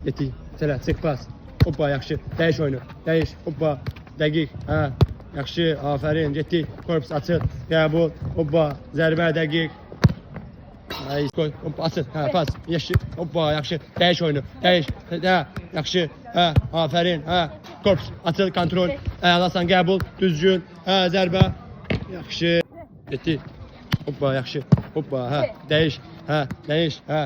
Getdik. Tələ, çıx pas. Hoppa, yaxşı. Dəyiş oyunu. Dəyiş. Hoppa. Dəqiq. Hə. Yaxşı. Afərin. Getdik. Korpus açıl. Qəbul. Hoppa. Zərbə dəqiq. Ay, koy. Hoppa açıl. Hə, pas. Yaxşı. Hoppa, yaxşı. Dəyiş oyunu. Dəyiş. Hə, yaxşı. Hə, afərin. Hə. Korpus açıl, kontrol. Əlasan qəbul. Düzgün. Hə, zərbə. Yaxşı. Getdik. Hoppa, yaxşı. Hoppa, hə. Dəyiş. Hə, dəyiş. Hə.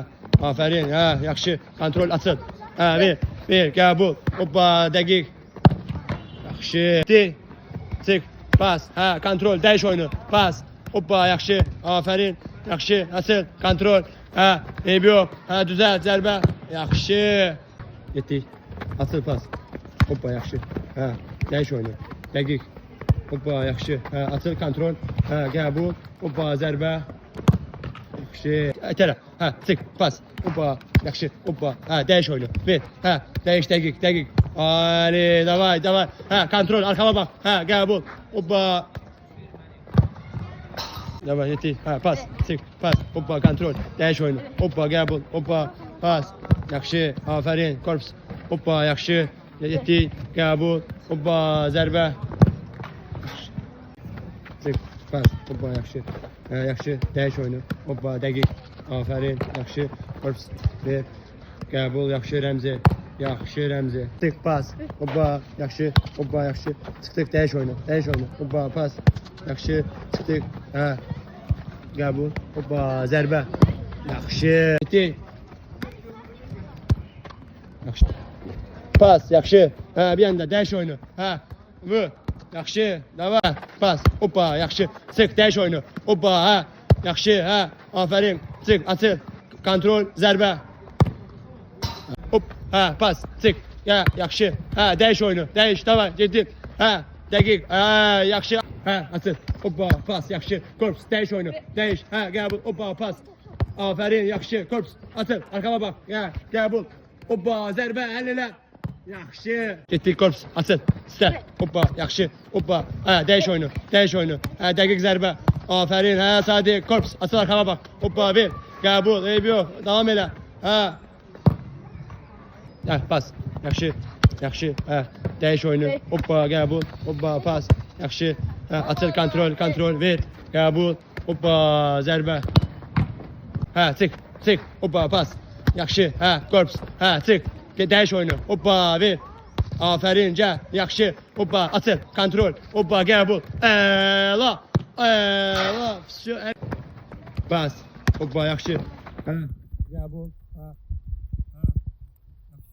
Afərin. Hə, yaxşı. Kontrol açıl. Hə, bir, qəbul. Hoppa, dəqiq. Yaxşı. Çıx, pas. Hə, kontrol, dəyiş oyunu. Pas. Hoppa, yaxşı. Afərin. Yaxşı, açıl, kontrol. Hə, eybi yox. Hə, düzəl, zərbə. Yaxşı. Getdik. Açıl pas. Hoppa, yaxşı. Hə, dəyiş oyunu. Dəqiq. Hoppa, yaxşı. Hə, açıl, kontrol. Hə, qəbul. Hoppa, zərbə. Yaxşı. Tərəf. Hə, çıx, pas. Hoppa, yaxşı. Hoppa. Hə, dəyiş oyunu. Ver. Hə, dəyiş, dəqiq. Ali, davay. Hə, kontrol, arkama bax. Hə, qəbul. Hoppa. Davay, yetdik. Hə, pas. Çıx, pas. Hoppa, kontrol. Dəyiş oyunu. Hoppa, qəbul. Hoppa, pas. Yaxşı. Afərin. Korpus. Hoppa, yaxşı. Yetdik. Qəbul. Hoppa, zərbə. Çıx, pas. Hoppa, yaxşı. Hə, yaxşı. Dəyiş oyunu. Hoppa, dəqiq. Afərin. Yaxşı. Korpus. Ver. Qəbul. Yaxşı. Rəmzi. Yaxşı. Rəmzi. Çıx, pas. Hoppa, yaxşı. Hoppa, yaxşı. Çıxdıq. Dəyiş oyunu. Hoppa, pas. Yaxşı. Çıxdıq. Hə. Qəbul. Hoppa, zərbə. Yaxşı. Getdik. Yaxşı. Pas, yaxşı. Hə, bir anda dəyiş oyunu. Hə. Vur. Yaxşı. Davay. Pas. Hoppa, yaxşı. Çıx, dəyiş oyunu. Hoppa, hə. Yaxşı, hə. Afərin. Çıx, açıl. Kontrol, zərbə. Hop, hə, pas. Çıx. Hə, yaxşı. Hə, dəyiş oyunu. Dəyiş, davay. Getdik. Hə, dəqiq. Hə, yaxşı. Hə, açıl. Hoppa, pas. Yaxşı. Korpus, dəyiş oyunu. Dəyiş. Hə, qəbul. Hoppa, pas. Afərin, yaxşı. Korpus, açıl. Arkama bax. Hə, qəbul. Hoppa, zərbə, əllə. Yaxşı. Getdik, korpus, açıl. İstə. Hoppa, yaxşı. Hoppa. Hə, dəyiş oyunu. Hə, dəqiq zərbə. Afərin. Hə, sadiq. Korpus, açıl, arkama bax. Hoppa, bir. Qəbul. Eybi yox. Davam elə. Hə. Hə, pas. Yaxşı. Hə, dəyiş oyunu. Hoppa, qəbul. Hoppa, pas. Yaxşı. Hə, açıl, kontrol. Ver. Qəbul. Hoppa, zərbə. Hə, çıx. Hoppa, pas. Yaxşı. Hə, korpus. Hə, çıx. Dəyiş oyunu. Hoppa, ver. Afərin, gəl. Yaxşı. Hoppa, açıl, kontrol. Hoppa, qəbul. Əla. Pas. Hoppa, yaxşı. Hə, qəbul.